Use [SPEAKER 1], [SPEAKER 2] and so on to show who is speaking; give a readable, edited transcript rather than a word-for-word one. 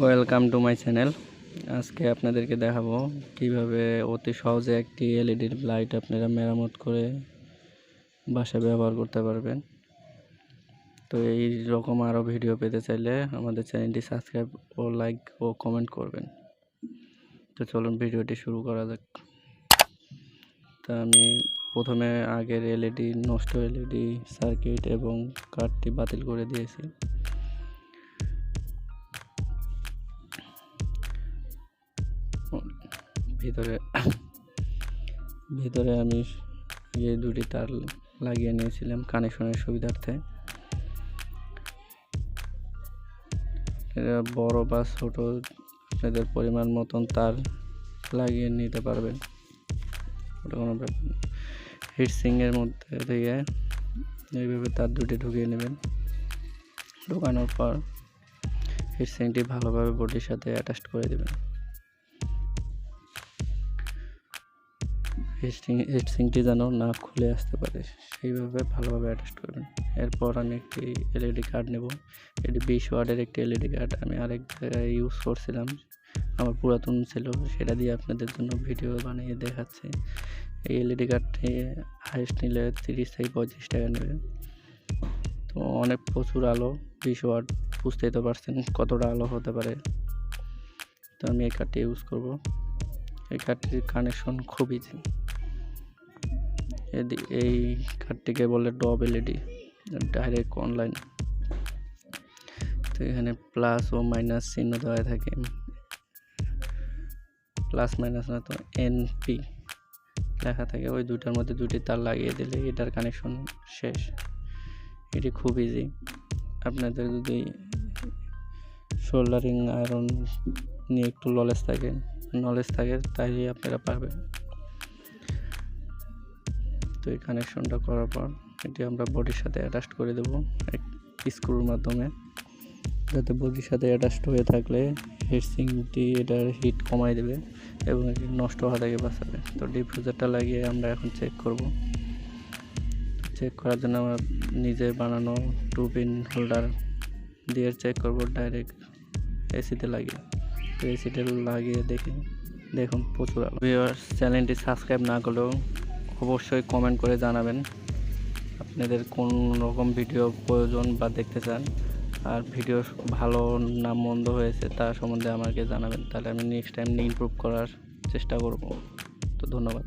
[SPEAKER 1] Welcome to my channel. আজকে আপনাদেরকে দেখাবো কিভাবে অতি সহজে একটি এলইডি লাইট আপনারা মেরামত করে বাসায় ব্যবহার করতে পারবেন। তো এই রকম আরও ভিডিও পেতে চাইলে আমাদের চ্যানেলটি সাবস্ক্রাইব ও লাইক ও কমেন্ট করবেন। তো চলুন ভিডিওটি শুরু করা যাক। তা আমি প্রথমে আগের নষ্ট এলইডি সার্কিট এবং কার্ডটি বাতিল করে দিয়েছি। ভিতরে আমি এই দুটি তার লাগিয়ে নিয়েছিলাম কানেকশনের সুবিধার্থে। এটা বড় বা ছোট আপনাদের পরিমাণ মতন তার লাগিয়ে নিতে পারবেন, ওটা কোনো ব্যাপার না। হিটসিংয়ের মধ্যে থেকে এইভাবে তার দুটি ঢুকিয়ে নেবেন। ঢোকানোর পর হিটসিংটি ভালোভাবে বডির সাথে অ্যাটাচ করে দেবেন। হিটসিংটি যেন না খুলে আসতে পারে সেইভাবে ভালোভাবে অ্যাটাচ করবেন। এরপর আমি একটি এলইডি কার্ড নেব। এটি 20 ওয়াটের একটি এলইডি কার্ড আমি আরেক জায়গায় ইউজ করছিলাম, আমার পুরাতন ছিল, সেটা দিয়ে আপনাদের জন্য ভিডিও বানিয়ে দেখাচ্ছি। এই এলইডি কার্ডটি হাইস্ট নিলে 30 থেকে 35 টাকা নেবে। তো অনেক প্রচুর আলো, 20 ওয়াট, বুঝতেই তো পারছেন কতটা আলো হতে পারে। তো আমি এই কার্ডটি ইউজ করব। এই কার্ডটির কানেকশন খুব ইজি। এই কার্ডটিকে বলে ডব এলইডি, ডাইরেক্ট অনলাইন। তো এখানে প্লাস ও মাইনাস চিহ্ন দেওয়া থাকে, প্লাস মাইনাস না তো এনপি লেখা থাকে। ওই দুটার মধ্যে দুটি তার লাগিয়ে দিলে এটার কানেকশন শেষ। এটি খুব ইজি। আপনাদের যদি সোল্ডারিং আয়রন নিয়ে একটু নলেজ থাকে তাইলে আপনারা পারবেন। তো এই কানেকশনটা করার পর এটি আমরা বডির সাথে অ্যাটাচ করে দেব এক স্ক্রুর মাধ্যমে, যাতে বডির সাথে অ্যাটাচ হয়ে থাকলে হিটসিংটি এটার হিট কমাই দেবে এবং এটি নষ্ট হওয়া থেকে বাঁচাবে। তো ডিফিউজারটা লাগিয়ে আমরা এখন চেক করব। চেক করার জন্য আমরা নিজে বানানো 2 পিন হোল্ডার দিয়ে চেক করব ডাইরেক্ট এসিতে লাগিয়ে। তো এসিতে লাগিয়ে দেখুন প্রচুর আলো। ভিউয়ার্স, চ্যানেলটি সাবস্ক্রাইব না করলেও অবশ্যই কমেন্ট করে জানাবেন আপনাদের কোন রকম ভিডিও প্রয়োজন বা দেখতে চান, আর ভিডিও ভালো না মন্দ হয়েছে তা সম্বন্ধে আমাকে জানাবেন, তাহলে আমি নেক্সট টাইম ইমপ্রুভ করার চেষ্টা করব। তো ধন্যবাদ।